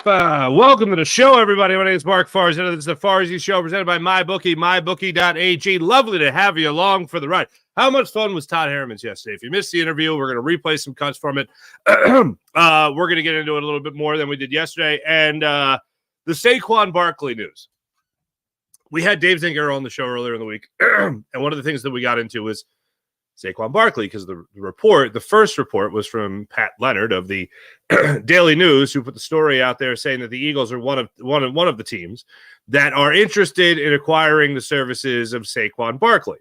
Welcome to the show, everybody. My name is Mark Farzetta. This is the Farzy Show presented by MyBookie, mybookie.ag. Lovely to have you along for the ride. How much fun was Todd Herman's yesterday? If you missed the interview, we're going to replay some cuts from it. We're going to get into it a little bit more than we did yesterday. And the Saquon Barkley news. We had Dave Zingaro on the show earlier in the week. And one of the things that we got into was Saquon Barkley, because the first report was from Pat Leonard of the Daily News, who put the story out there saying that the Eagles are one of the teams that are interested in acquiring the services of Saquon Barkley.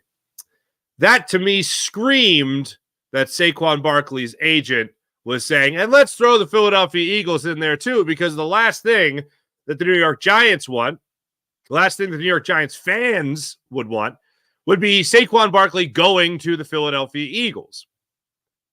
That to me screamed that Saquon Barkley's agent was saying, and let's throw the Philadelphia Eagles in there too, because the last thing that the New York Giants want, the last thing that the New York Giants fans would want, would be Saquon Barkley going to the Philadelphia Eagles.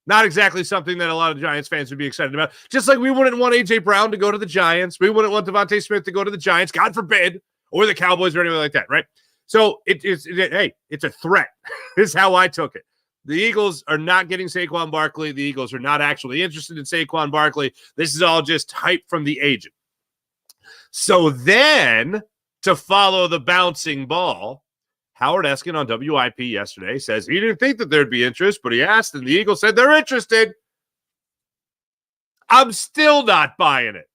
Not exactly something that a lot of Giants fans would be excited about. Just like we wouldn't want A.J. Brown to go to the Giants. We wouldn't want Devontae Smith to go to the Giants, God forbid, or the Cowboys or anything like that, right? So, it's a threat is how I took it. The Eagles are not getting Saquon Barkley. The Eagles are not actually interested in Saquon Barkley. This is all just hype from the agent. So then, to follow the bouncing ball, Howard Eskin on WIP yesterday says he didn't think that there'd be interest, but he asked, and the Eagles said they're interested. I'm still not buying it.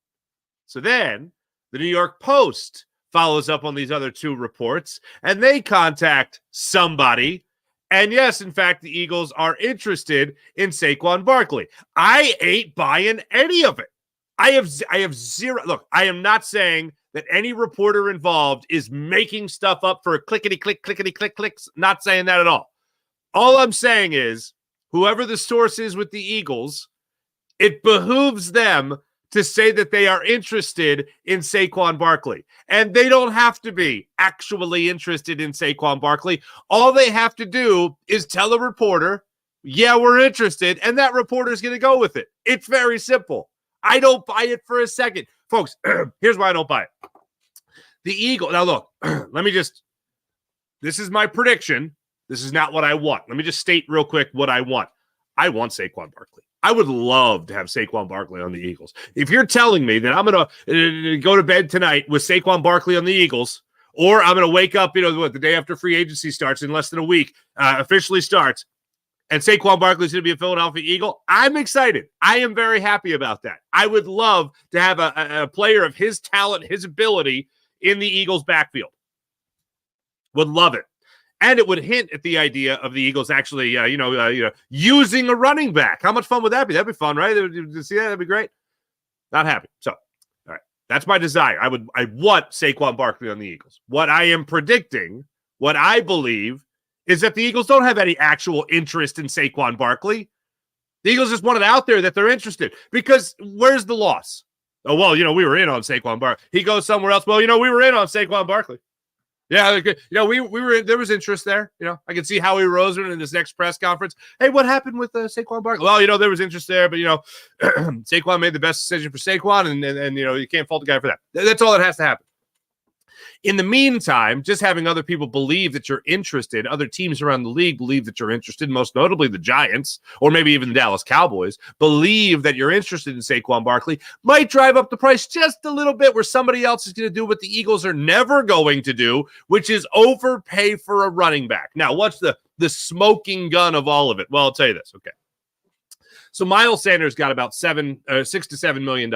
So then the New York Post follows up on these other two reports, and they contact somebody. And yes, in fact, the Eagles are interested in Saquon Barkley. I ain't buying any of it. I have zero. Look, I am not saying that any reporter involved is making stuff up for a clickety-click, clicks. Not saying that at all. All I'm saying is, whoever the source is with the Eagles, it behooves them to say that they are interested in Saquon Barkley. And they don't have to be actually interested in Saquon Barkley. All they have to do is tell a reporter, yeah, we're interested, and that reporter is going to go with it. It's very simple. I don't buy it for a second. Folks, here's why I don't buy it. The Eagles, now look, this is my prediction. This is not what I want. Let me just state real quick what I want. I want Saquon Barkley. I would love to have Saquon Barkley on the Eagles. If you're telling me that I'm going to go to bed tonight with Saquon Barkley on the Eagles, or I'm going to wake up, the day after free agency starts in less than a week, officially starts, and Saquon Barkley is going to be a Philadelphia Eagle, I'm excited. I am very happy about that. I would love to have a player of his talent, his ability in the Eagles' backfield. Would love it. And it would hint at the idea of the Eagles actually, using a running back. How much fun would that be? That'd be fun, right? See that? That'd be great. Not happy. So, all right. That's my desire. I want Saquon Barkley on the Eagles. What I am predicting, what I believe, is that the Eagles don't have any actual interest in Saquon Barkley. The Eagles just want it out there that they're interested. Because where's the loss? Oh, well, we were in on Saquon Barkley. He goes somewhere else. Well, we were in on Saquon Barkley. Yeah, we were in, there was interest there. I can see Howie Roseman in this next press conference. Hey, what happened with Saquon Barkley? Well, there was interest there, but, Saquon made the best decision for Saquon, and you can't fault the guy for that. That's all that has to happen. In the meantime, just having other people believe that you're interested, other teams around the league believe that you're interested, most notably the Giants, or maybe even the Dallas Cowboys, believe that you're interested in Saquon Barkley, might drive up the price just a little bit, where somebody else is going to do what the Eagles are never going to do, which is overpay for a running back. Now, what's the smoking gun of all of it? Well, I'll tell you this, okay. So Miles Sanders got about $6 to $7 million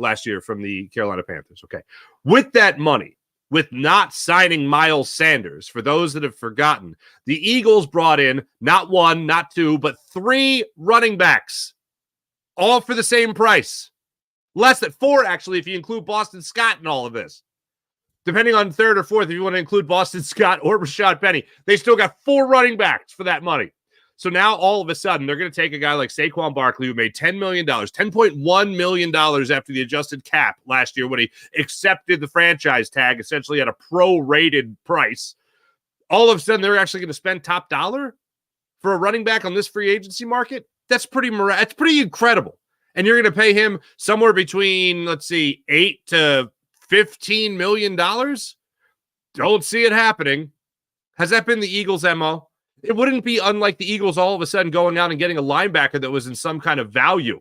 last year from the Carolina Panthers, okay. With that money, with not signing Miles Sanders, for those that have forgotten, the Eagles brought in not one, not two, but three running backs, all for the same price. Less than four, actually, if you include Boston Scott in all of this. Depending on third or fourth, if you want to include Boston Scott or Rashad Penny, they still got four running backs for that money. So now all of a sudden, they're going to take a guy like Saquon Barkley, who made $10 million, $10.1 million after the adjusted cap last year when he accepted the franchise tag, essentially at a pro-rated price. All of a sudden, they're actually going to spend top dollar for a running back on this free agency market? That's pretty incredible. And you're going to pay him somewhere between, let's see, $8 to $15 million? Don't see it happening. Has that been the Eagles' MO? It wouldn't be unlike the Eagles all of a sudden going out and getting a linebacker that was in some kind of value.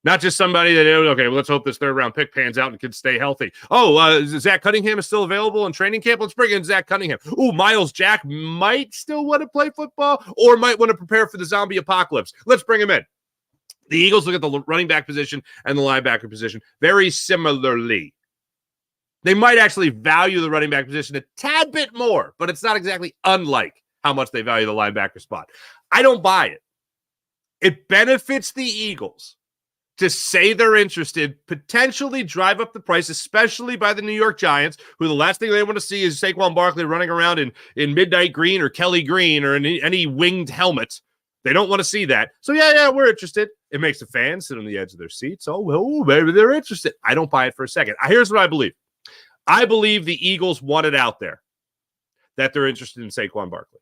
Not just somebody that, okay, well, let's hope this third-round pick pans out and can stay healthy. Oh, Zach Cunningham is still available in training camp. Let's bring in Zach Cunningham. Ooh, Miles Jack might still want to play football or might want to prepare for the zombie apocalypse. Let's bring him in. The Eagles look at the running back position and the linebacker position very similarly. They might actually value the running back position a tad bit more, but it's not exactly unlike how much they value the linebacker spot. I don't buy it. It benefits the Eagles to say they're interested, potentially drive up the price, especially by the New York Giants, who the last thing they want to see is Saquon Barkley running around in midnight green or Kelly green or in any winged helmet. They don't want to see that. So, yeah, we're interested. It makes the fans sit on the edge of their seats. Oh, well, maybe they're interested. I don't buy it for a second. Here's what I believe. I believe the Eagles want it out there that they're interested in Saquon Barkley.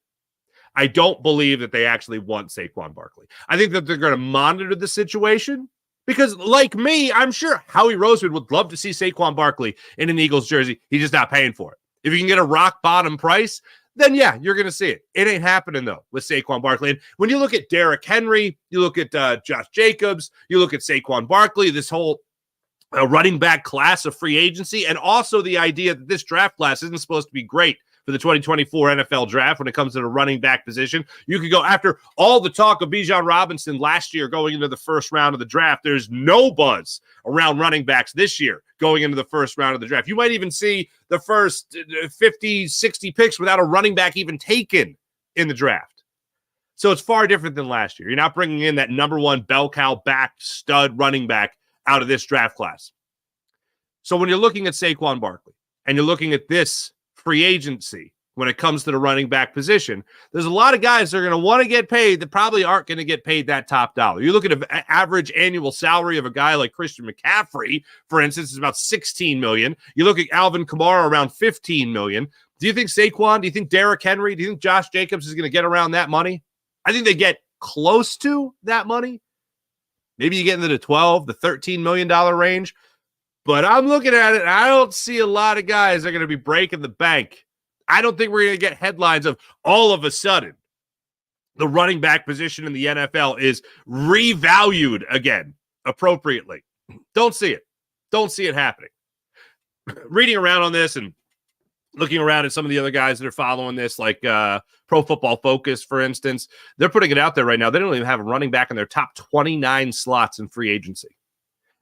I don't believe that they actually want Saquon Barkley. I think that they're going to monitor the situation because, like me, I'm sure Howie Rosewood would love to see Saquon Barkley in an Eagles jersey. He's just not paying for it. If you can get a rock bottom price, then yeah, you're going to see it. It ain't happening, though, with Saquon Barkley. And when you look at Derrick Henry, you look at Josh Jacobs, you look at Saquon Barkley, this whole running back class of free agency, and also the idea that this draft class isn't supposed to be great for the 2024 NFL draft when it comes to the running back position. You could go after all the talk of Bijan Robinson last year going into the first round of the draft. There's no buzz around running backs this year going into the first round of the draft. You might even see the first 50, 60 picks without a running back even taken in the draft. So it's far different than last year. You're not bringing in that number one bell cow back stud running back out of this draft class. So when you're looking at Saquon Barkley and you're looking at this free agency when it comes to the running back position, there's a lot of guys that are going to want to get paid that probably aren't going to get paid that top dollar. You look at an average annual salary of a guy like Christian McCaffrey, for instance, is about $16 million. You look at Alvin Kamara around $15 million. Do you think Saquon, do you think Derrick Henry, do you think Josh Jacobs is going to get around that money? I think they get close to that money. Maybe you get into the $12, the $13 million range. But I'm looking at it, and I don't see a lot of guys that are going to be breaking the bank. I don't think we're going to get headlines of all of a sudden the running back position in the NFL is revalued again appropriately. Don't see it. Don't see it happening. Reading around on this and looking around at some of the other guys that are following this, like Pro Football Focus, for instance, they're putting it out there right now. They don't even have a running back in their top 29 slots in free agency.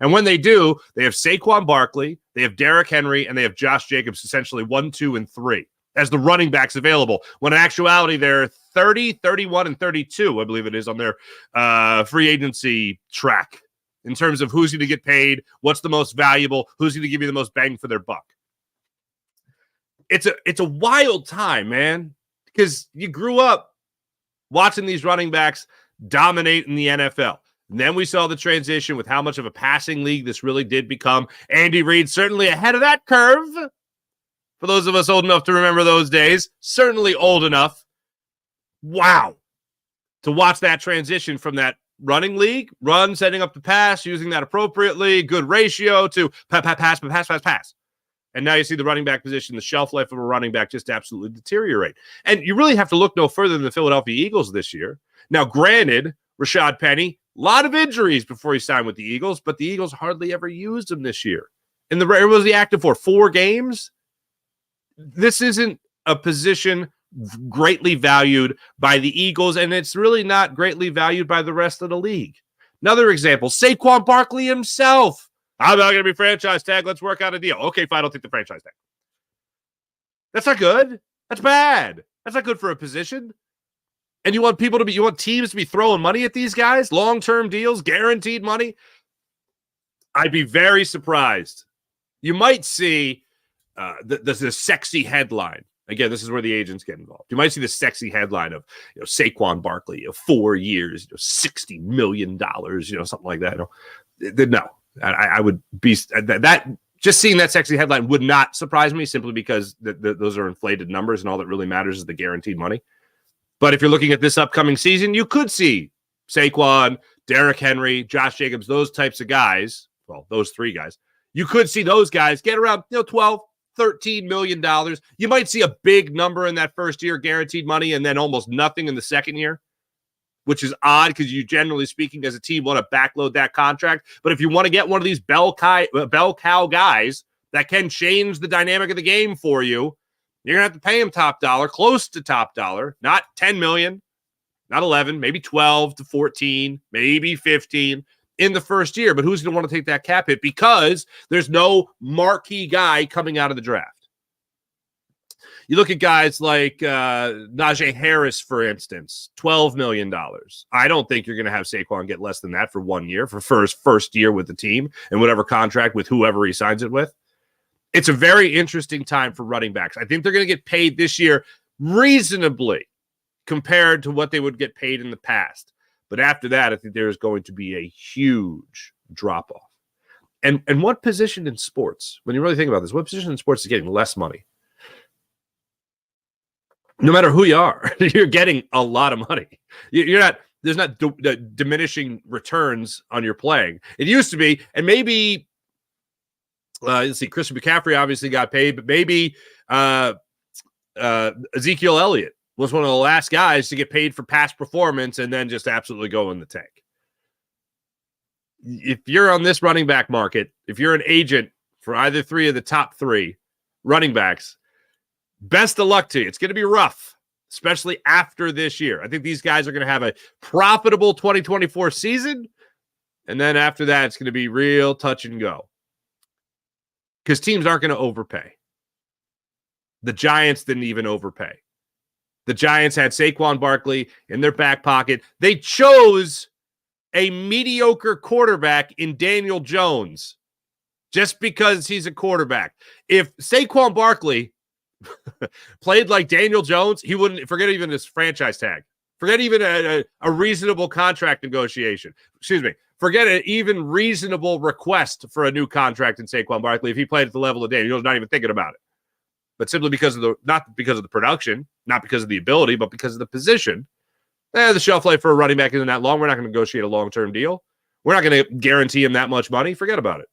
And when they do, they have Saquon Barkley, they have Derrick Henry, and they have Josh Jacobs, essentially 1, 2, and 3 as the running backs available. When in actuality, they're 30, 31, and 32, I believe it is, on their free agency track in terms of who's going to get paid, what's the most valuable, who's going to give you the most bang for their buck. It's a wild time, man, because you grew up watching these running backs dominate in the NFL. And then we saw the transition with how much of a passing league this really did become. Andy Reid certainly ahead of that curve. For those of us old enough to remember those days, certainly old enough. Wow. To watch that transition from that running league, run, setting up the pass, using that appropriately, good ratio to pass. And now you see the running back position, the shelf life of a running back just absolutely deteriorate. And you really have to look no further than the Philadelphia Eagles this year. Now, granted, Rashad Penny, a lot of injuries before he signed with the Eagles, but the Eagles hardly ever used him this year. And what was he active for? 4 games? This isn't a position greatly valued by the Eagles, and it's really not greatly valued by the rest of the league. Another example, Saquon Barkley himself. I'm not going to be franchise tag. Let's work out a deal. Okay, fine, I'll take the franchise tag. That's not good. That's bad. That's not good for a position. And you want teams to be throwing money at these guys? Long-term deals, guaranteed money? I'd be very surprised. You might see the sexy headline. Again, this is where the agents get involved. You might see the sexy headline of Saquon Barkley, 4 years, $60 million, something like that. No, I would be that. Just seeing that sexy headline would not surprise me, simply because those are inflated numbers, and all that really matters is the guaranteed money. But if you're looking at this upcoming season, you could see Saquon, Derrick Henry, Josh Jacobs, those types of guys, well, those 3 guys, you could see those guys get around 12, $13 million. You might see a big number in that first year, guaranteed money, and then almost nothing in the second year. which is odd because you, generally speaking, as a team, want to backload that contract. But if you want to get one of these bell cow guys that can change the dynamic of the game for you, you're going to have to pay him top dollar, close to top dollar, not $10 million, not 11, maybe 12 to 14, maybe 15 in the first year. But who's going to want to take that cap hit because there's no marquee guy coming out of the draft? You look at guys like Najee Harris, for instance, $12 million. I don't think you're going to have Saquon get less than that for 1 year, for first year with the team and whatever contract with whoever he signs it with. It's a very interesting time for running backs. I think they're going to get paid this year reasonably compared to what they would get paid in the past. But after that, I think there is going to be a huge drop-off. And what position in sports, when you really think about this, what position in sports is getting less money? No matter who you are, you're getting a lot of money. There's not diminishing returns on your playing. It used to be, and maybe, let's see, Christian McCaffrey obviously got paid, but maybe Ezekiel Elliott was one of the last guys to get paid for past performance and then just absolutely go in the tank. If you're on this running back market, if you're an agent for either three of the top three running backs, best of luck to you. It's going to be rough, especially after this year. I think these guys are going to have a profitable 2024 season, and then after that, it's going to be real touch and go because teams aren't going to overpay. The Giants didn't even overpay. The Giants had Saquon Barkley in their back pocket. They chose a mediocre quarterback in Daniel Jones just because he's a quarterback. If Saquon Barkley played like Daniel Jones, he wouldn't forget even his franchise tag. Forget even a reasonable contract negotiation. Excuse me. Forget an even reasonable request for a new contract in Saquon Barkley if he played at the level of Daniel Jones, not even thinking about it. But simply because of not because of the production, not because of the ability, but because of the position. The shelf life for a running back isn't that long. We're not going to negotiate a long-term deal. We're not going to guarantee him that much money. Forget about it.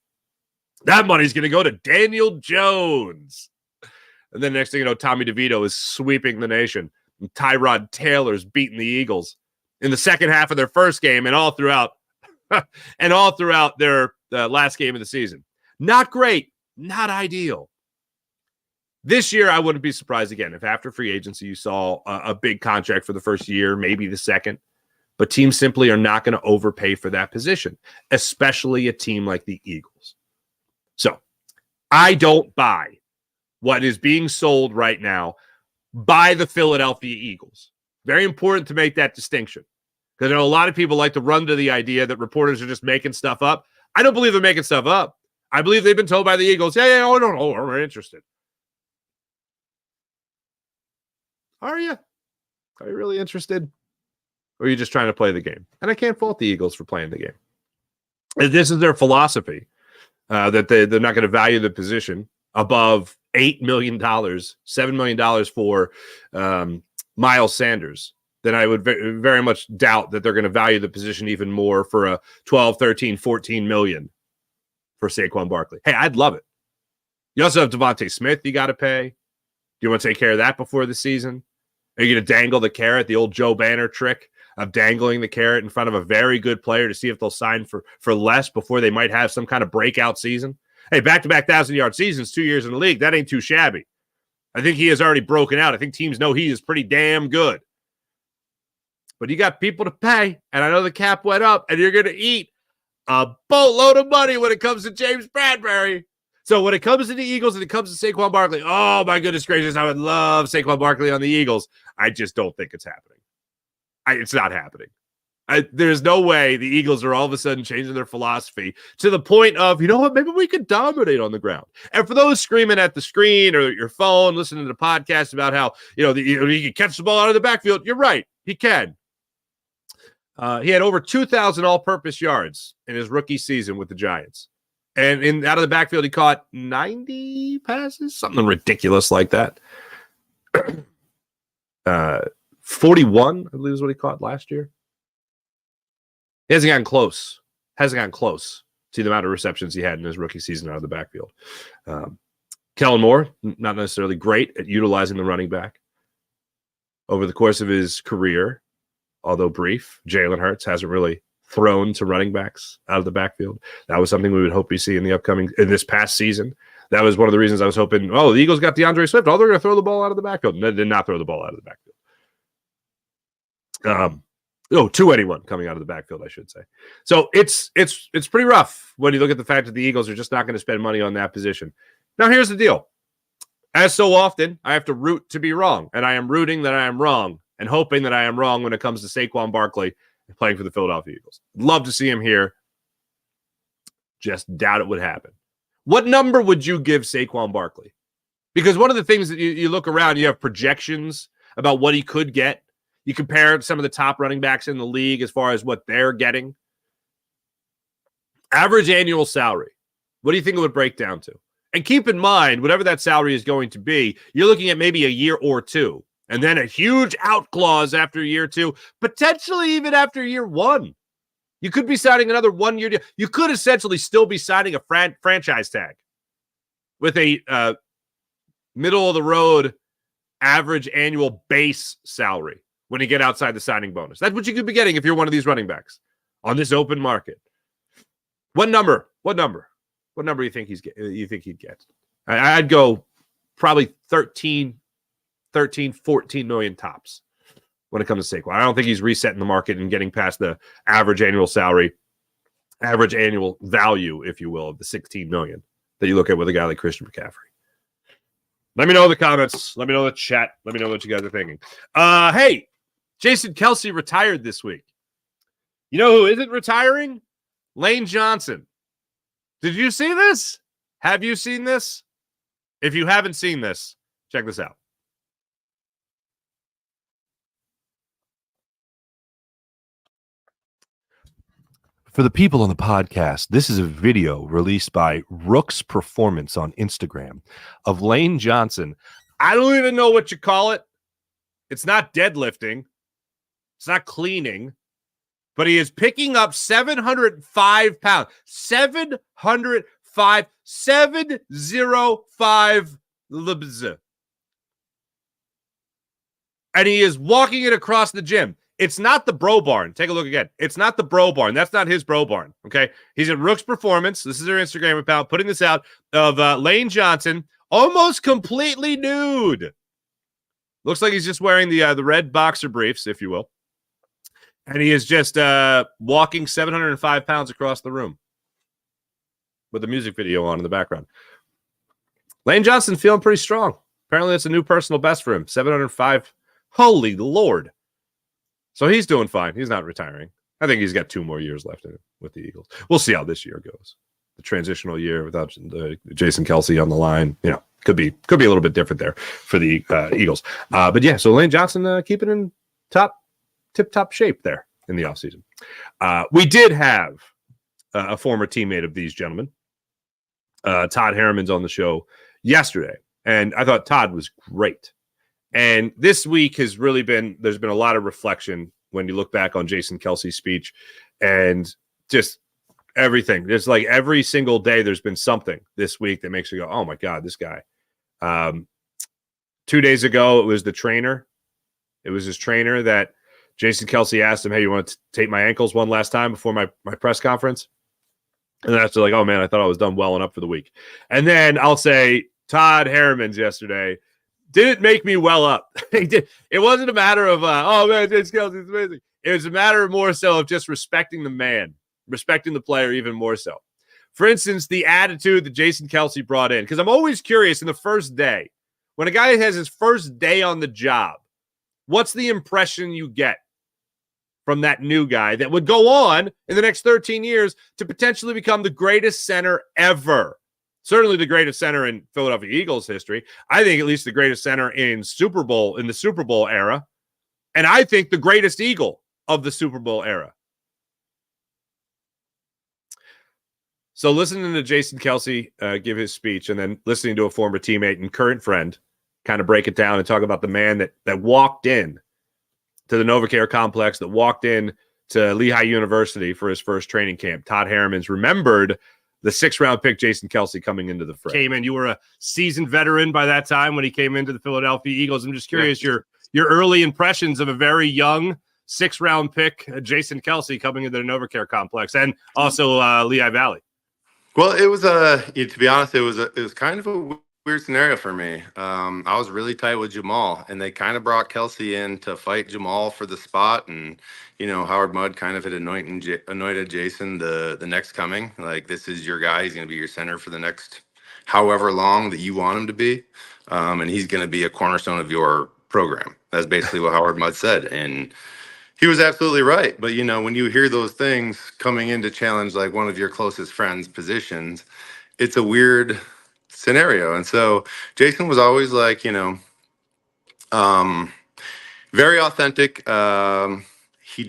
That money's going to go to Daniel Jones. And then next thing you know, Tommy DeVito is sweeping the nation. And Tyrod Taylor's beating the Eagles in the second half of their first game and all throughout their last game of the season. Not great. Not ideal. This year, I wouldn't be surprised again if after free agency you saw a big contract for the first year, maybe the second. But teams simply are not going to overpay for that position, especially a team like the Eagles. So I don't buy what is being sold right now by the Philadelphia Eagles. Very important to make that distinction because I know a lot of people like to run to the idea that reporters are just making stuff up. I don't believe they're making stuff up. I believe they've been told by the Eagles, we're interested. Are you really interested? Or are you just trying to play the game? And I can't fault the Eagles for playing the game. This is their philosophy, that they're not going to value the position above $8 million, $7 million for Miles Sanders. Then I would very much doubt that they're going to value the position even more for a 12, 13, 14 million for Saquon Barkley. Hey, I'd love it. You also have Devontae Smith you got to pay. Do you want to take care of that before the season? Are you going to dangle the carrot, the old Joe Banner trick of dangling the carrot in front of a very good player to see if they'll sign for less before they might have some kind of breakout season? Hey, back-to-back 1,000-yard seasons, 2 years in the league, that ain't too shabby. I think he has already broken out. I think teams know he is pretty damn good. But you got people to pay, and I know the cap went up, and you're going to eat a boatload of money when it comes to James Bradbury. So when it comes to the Eagles and it comes to Saquon Barkley, oh, my goodness gracious, I would love Saquon Barkley on the Eagles. I just don't think it's happening. It's not happening. There's no way the Eagles are all of a sudden changing their philosophy to the point of, you know what, maybe we could dominate on the ground. And for those screaming at the screen or your phone, listening to the podcast about how, he can catch the ball out of the backfield, you're right. He can. He had over 2,000 all-purpose yards in his rookie season with the Giants. And out of the backfield, he caught 90 passes, something ridiculous like that. 41, I believe is what he caught last year. He hasn't gotten close. To the amount of receptions he had in his rookie season out of the backfield. Kellen Moore, not necessarily great at utilizing the running back. Over the course of his career, although brief. Jalen Hurts hasn't really thrown to running backs out of the backfield. That was something we would hope we see in this past season. That was one of the reasons I was hoping, the Eagles got DeAndre Swift. They're going to throw the ball out of the backfield. And they did not throw the ball out of the backfield. To anyone coming out of the backfield, I should say. So it's pretty rough when you look at the fact that the Eagles are just not going to spend money on that position. Now, here's the deal. As so often, I have to root to be wrong, and I am rooting that I am wrong and hoping that I am wrong when it comes to Saquon Barkley playing for the Philadelphia Eagles. Love to see him here. Just doubt it would happen. What number would you give Saquon Barkley? Because one of the things that you look around, you have projections about what he could get. You compare some of the top running backs in the league as far as what they're getting. Average annual salary. What do you think it would break down to? And keep in mind, whatever that salary is going to be, you're looking at maybe a year or two, and then a huge out clause after year two, potentially even after year one. You could be signing another 1 year deal. You could essentially still be signing a franchise tag with a middle-of-the-road average annual base salary when you get outside the signing bonus. That's what you could be getting if you're one of these running backs on this open market. What number? What number you think he'd get? I'd go probably 13, 14 million tops when it comes to Saquon. I don't think he's resetting the market and getting past the average annual salary, average annual value, if you will, of the 16 million that you look at with a guy like Christian McCaffrey. Let me know in the comments. Let me know in the chat. Let me know what you guys are thinking. Hey, Jason Kelce retired this week. You know who isn't retiring? Lane Johnson. Did you see this? Have you seen this? If you haven't seen this, check this out. For the people on the podcast, this is a video released by Rook's Performance on Instagram of Lane Johnson. I don't even know what you call it. It's not deadlifting. It's not cleaning. But he is picking up 705 pounds. 705 libs. And he is walking it across the gym. It's not the Bro Barn. Take a look again. It's not the Bro Barn. That's not his Bro Barn. Okay. He's at Rook's Performance. This is their Instagram account, putting this out of Lane Johnson, almost completely nude. Looks like he's just wearing the red boxer briefs, if you will. And he is just walking 705 pounds across the room with a music video on in the background. Lane Johnson feeling pretty strong. Apparently, that's a new personal best for him. 705. Holy Lord. So he's doing fine. He's not retiring. I think he's got 2 more years left in it with the Eagles. We'll see how this year goes. The transitional year without Jason Kelce on the line, could be a little bit different there for the Eagles. But yeah, so Lane Johnson keeping in tip-top shape there in the offseason. We did have a former teammate of these gentlemen, Todd Harriman's on the show yesterday, and I thought Todd was great. And this week has really there's been a lot of reflection when you look back on Jason Kelce's speech and just everything. There's like every single day there's been something this week that makes you go, oh my God, this guy. 2 days ago, it was the trainer. It was his trainer that Jason Kelce asked him, hey, you want to tape my ankles one last time before my press conference? And then after oh man, I thought I was done welling up for the week. And then I'll say Todd Harriman's yesterday didn't make me well up. It wasn't a matter of, oh man, Jason Kelce's amazing. It was a matter more so of just respecting the man, respecting the player even more so. For instance, the attitude that Jason Kelce brought in, because I'm always curious in the first day, when a guy has his first day on the job, what's the impression you get from that new guy that would go on in the next 13 years to potentially become the greatest center ever? Certainly the greatest center in Philadelphia Eagles history. I think at least the greatest center in the Super Bowl era. And I think the greatest Eagle of the Super Bowl era. So listening to Jason Kelce give his speech and then listening to a former teammate and current friend kind of break it down and talk about the man that walked in to the NovaCare complex, that walked in to Lehigh University for his first training camp. Todd Harriman's remembered the 6th-round pick, Jason Kelce, coming into the fray. Came in. You were a seasoned veteran by that time when he came into the Philadelphia Eagles. I'm just curious, your early impressions of a very young, 6th-round pick, Jason Kelce, coming into the NovaCare complex, and also Lehigh Valley. Well, it was to be honest, it was kind of a weird scenario for me. I was really tight with Jamal, and they kind of brought Kelsey in to fight Jamal for the spot, and Howard Mudd kind of had anointed Jason the next coming. Like, this is your guy. He's going to be your center for the next however long that you want him to be, and he's going to be a cornerstone of your program. That's basically what Howard Mudd said, and he was absolutely right. But when you hear those things coming in to challenge like one of your closest friends' positions, it's a weird scenario. And so Jason was always like, very authentic. He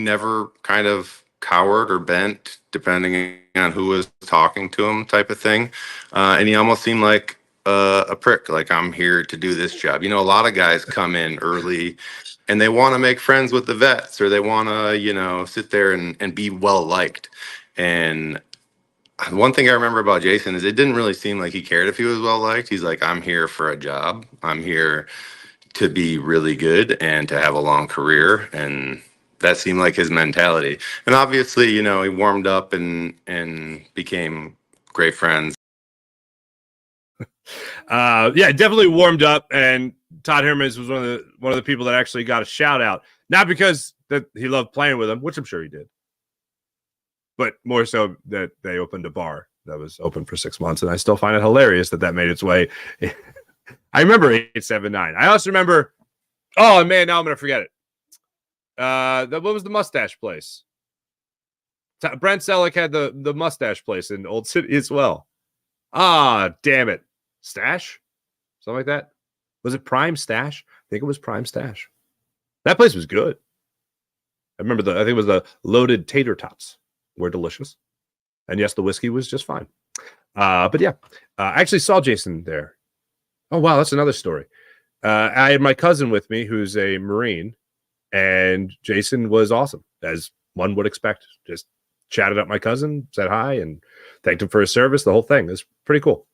never kind of cowered or bent depending on who was talking to him, type of thing. And he almost seemed like a prick, like, I'm here to do this job. A lot of guys come in early and they want to make friends with the vets, or they want to, sit there and be well liked. And one thing I remember about Jason is it didn't really seem like he cared if he was well liked. He's like, I'm here for a job. I'm here to be really good and to have a long career. And that seemed like his mentality. And obviously, he warmed up and became great friends. Yeah, definitely warmed up, and Todd Hermans was one of the people that actually got a shout out, not because that he loved playing with him, which I'm sure he did, but more so that they opened a bar that was open for 6 months, and I still find it hilarious that made its way. I remember 879. I also remember. Oh man, now I'm gonna forget it. What was the mustache place? Brent Selleck had the mustache place in Old City as well. Ah, damn it. Stash? Something like that? Was it Prime Stash? I think it was Prime Stash. That place was good. I think it was the loaded tater tots were delicious. And yes, the whiskey was just fine. But yeah, I actually saw Jason there. Oh, wow, that's another story. I had my cousin with me who's a Marine, and Jason was awesome, as one would expect. Just chatted up my cousin, said hi, and thanked him for his service. The whole thing is pretty cool.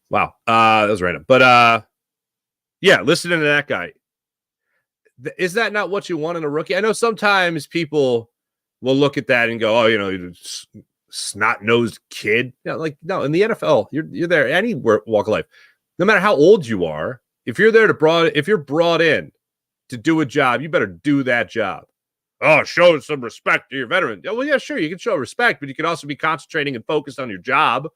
Wow, that was random. But yeah, listening to that guy, is that not what you want in a rookie? I know sometimes people will look at that and go, "Oh, you're snot-nosed kid." No, in the NFL, you're there any walk of life, no matter how old you are. If you're brought in to do a job, you better do that job. Oh, show some respect to your veteran. Yeah, well, yeah, sure, you can show respect, but you can also be concentrating and focused on your job.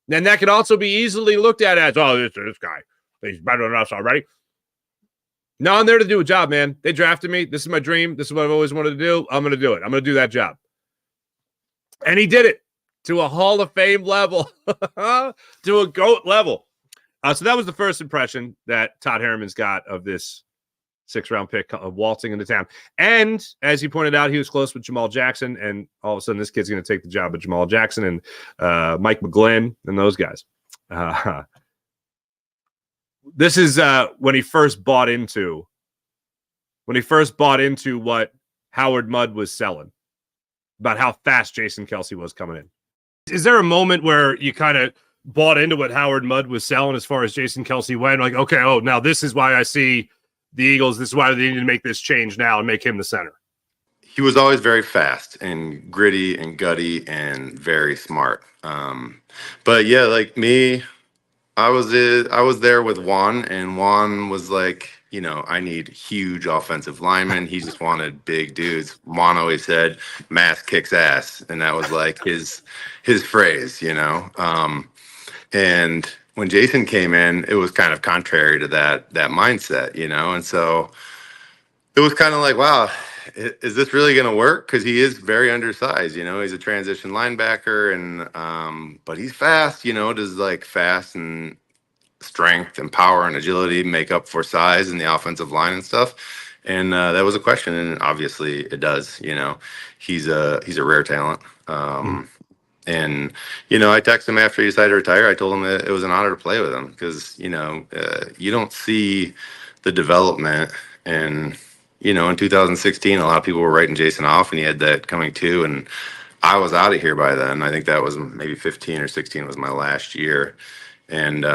And that could also be easily looked at as, oh, this guy, he's better than us already. No, I'm there to do a job, man. They drafted me. This is my dream. This is what I've always wanted to do. I'm going to do it. I'm going to do that job. And he did it to a Hall of Fame level, to a GOAT level. So that was the first impression that Todd Hermans got of this 6th-round pick of waltzing into town. And as he pointed out, he was close with Jamal Jackson, and all of a sudden this kid's going to take the job of Jamal Jackson and Mike McGlynn and those guys. This is when he first bought into what Howard Mudd was selling about how fast Jason Kelce was coming in. Is there a moment where you kind of bought into what Howard Mudd was selling as far as Jason Kelce went? Like, okay, now this is why I see the Eagles. This is why they need to make this change now and make him the center. He was always very fast and gritty and gutty and very smart. But yeah, like me, I was there with Juan, and Juan was like, I need huge offensive linemen. He just wanted big dudes. Juan always said, "Mass kicks ass," and that was like his phrase, And when Jason came in, it was kind of contrary to that mindset, and so it was kind of like, wow, is this really going to work? Because he is very undersized, he's a transition linebacker, and but he's fast, does like fast and strength and power and agility make up for size in the offensive line and stuff? And that was a question, and obviously it does. He's a rare talent. And I texted him after he decided to retire. I told him that it was an honor to play with him because you don't see the development. And in 2016, a lot of people were writing Jason off, and he had that coming too. And I was out of here by then. I think that was maybe 15 or 16 was my last year. And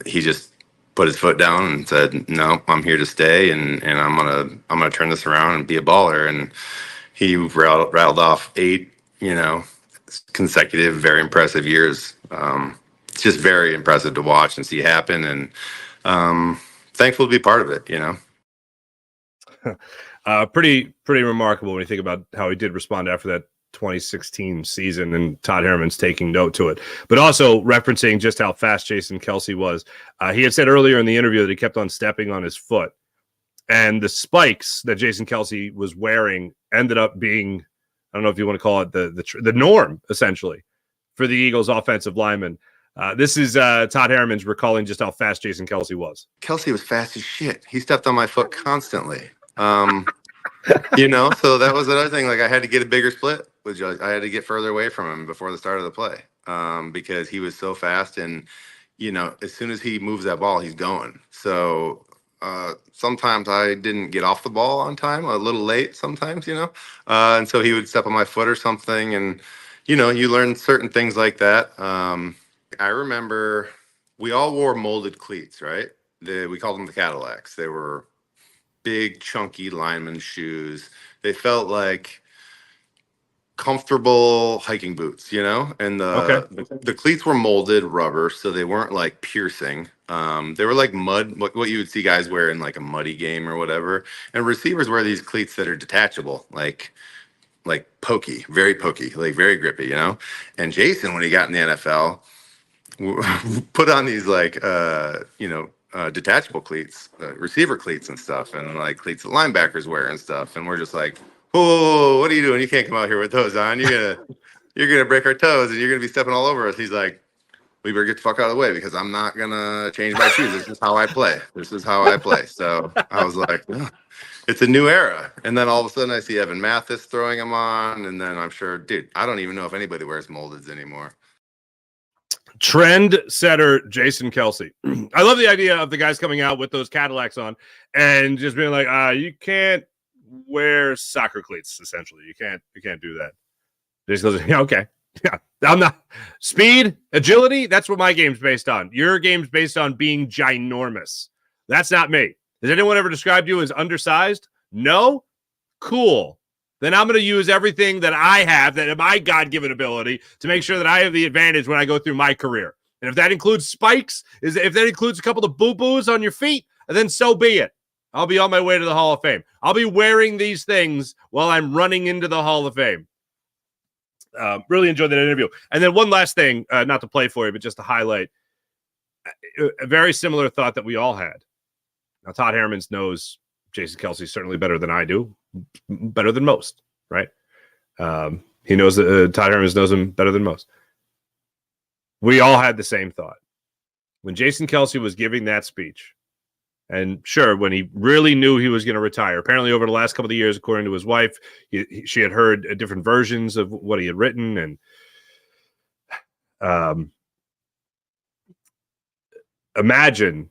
he just put his foot down and said, "No, I'm here to stay, and I'm gonna turn this around and be a baller." And he rattled off 8, consecutive, very impressive years. It's just very impressive to watch and see happen, and thankful to be part of it. Pretty remarkable when you think about how he did respond after that 2016 season, and Todd Herman's taking note to it, but also referencing just how fast Jason Kelce was. He had said earlier in the interview that he kept on stepping on his foot, and the spikes that Jason Kelce was wearing ended up being, I don't know if you want to call it the norm, essentially, for the Eagles offensive linemen. This is Todd Herman's recalling just how fast Jason Kelce was. Kelce was fast as shit. He stepped on my foot constantly. So that was another thing. Like, I had to get a bigger split with Joe. I had to get further away from him before the start of the play, because he was so fast. And, as soon as he moves that ball, he's going. So sometimes I didn't get off the ball on time, a little late sometimes, and so he would step on my foot or something. And, you learn certain things like that. I remember we all wore molded cleats, right? We called them the Cadillacs. They were big, chunky lineman shoes. They felt like comfortable hiking boots, and the cleats were molded rubber, so they weren't like piercing. They were like mud, what you would see guys wear in like a muddy game or whatever. And receivers wear these cleats that are detachable, like pokey, very pokey, like very grippy, And Jason, when he got in the NFL, put on these detachable cleats, receiver cleats and stuff, and like cleats that linebackers wear and stuff. And we're just like, "Whoa, what are you doing? You can't come out here with those on. You're gonna break our toes, and you're gonna be stepping all over us." He's like, "We better get the fuck out of the way, because I'm not gonna change my shoes. This is how I play. So I was like, "Oh, it's a new era." And then all of a sudden I see Evan Mathis throwing them on, and then I'm sure, dude, I don't even know if anybody wears moldeds anymore. Trend setter Jason Kelce. I love the idea of the guys coming out with those Cadillacs on and just being like, you can't wear soccer cleats, essentially. You can't do that. Jason Kelce, yeah, okay. Yeah. I'm not speed, agility, that's what my game's based on. Your game's based on being ginormous. That's not me. Has anyone ever described you as undersized? No? Cool. Then I'm going to use everything that I have, that my God-given ability, to make sure that I have the advantage when I go through my career. And if that includes spikes, if that includes a couple of boo-boos on your feet, then so be it. I'll be on my way to the Hall of Fame. I'll be wearing these things while I'm running into the Hall of Fame. Really enjoyed that interview. And then one last thing, not to play for you, but just to highlight a very similar thought that we all had. Now, Todd Herman knows Jason Kelce certainly better than I do, better than most, right? He knows that Todd Herman knows him better than most. We all had the same thought. When Jason Kelce was giving that speech, and sure, when he really knew he was going to retire, apparently over the last couple of years, according to his wife, she had heard different versions of what he had written. And imagine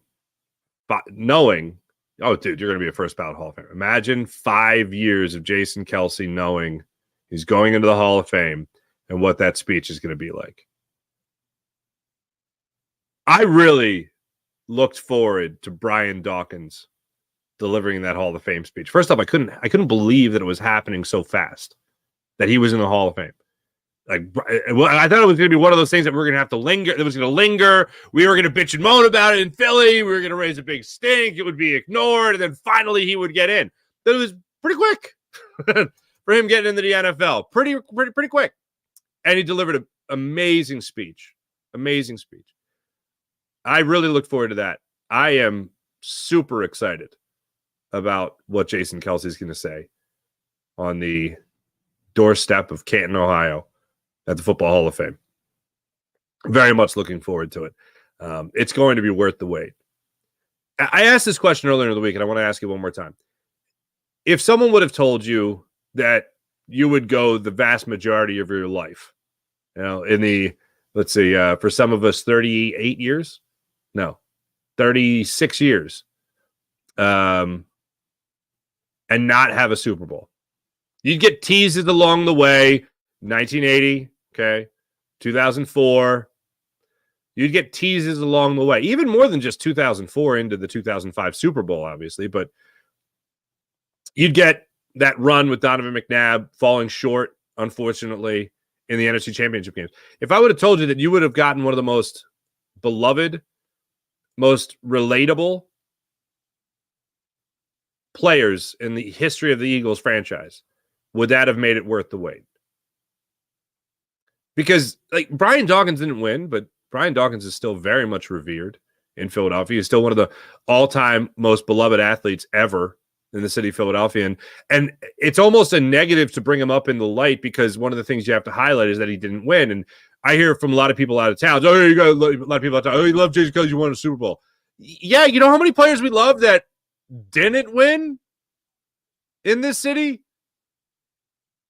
knowing, oh, dude, you're going to be a first ballot Hall of Fame. Imagine 5 years of Jason Kelce knowing he's going into the Hall of Fame and what that speech is going to be like. I really looked forward to Brian Dawkins delivering that Hall of Fame speech. First off, I couldn't believe that it was happening so fast, that he was in the Hall of Fame. Like, I thought it was going to be one of those things that we're going to have to linger. It was going to linger. We were going to bitch and moan about it in Philly. We were going to raise a big stink. It would be ignored, and then finally he would get in. But it was pretty quick for him getting into the NFL. Pretty quick, and he delivered an amazing speech. Amazing speech. I really look forward to that. I am super excited about what Jason Kelce is going to say on the doorstep of Canton, Ohio, at the Football Hall of Fame. Very much looking forward to it. It's going to be worth the wait. I asked this question earlier in the week, and I want to ask you one more time. If someone would have told you that you would go the vast majority of your life, in the, let's see, for some of us, 38 years? No, 36 years, and not have a Super Bowl. You'd get teases along the way. 1980, okay, 2004, You'd get teases along the way, even more than just 2004 into the 2005 Super Bowl, obviously, but you'd get that run with Donovan McNabb falling short, unfortunately, in the NFC Championship games. If I would have told you that you would have gotten one of the most beloved, most relatable players in the history of the Eagles franchise, would that have made it worth the wait? Because like Brian Dawkins didn't win, but Brian Dawkins is still very much revered in Philadelphia. He's still one of the all-time most beloved athletes ever in the city of Philadelphia. And it's almost a negative to bring him up in the light because one of the things you have to highlight is that he didn't win. And I hear from a lot of people out of town, oh, you got a lot of people out of town, oh, you love Jason because you won a Super Bowl. Yeah, you know how many players we love that didn't win in this city?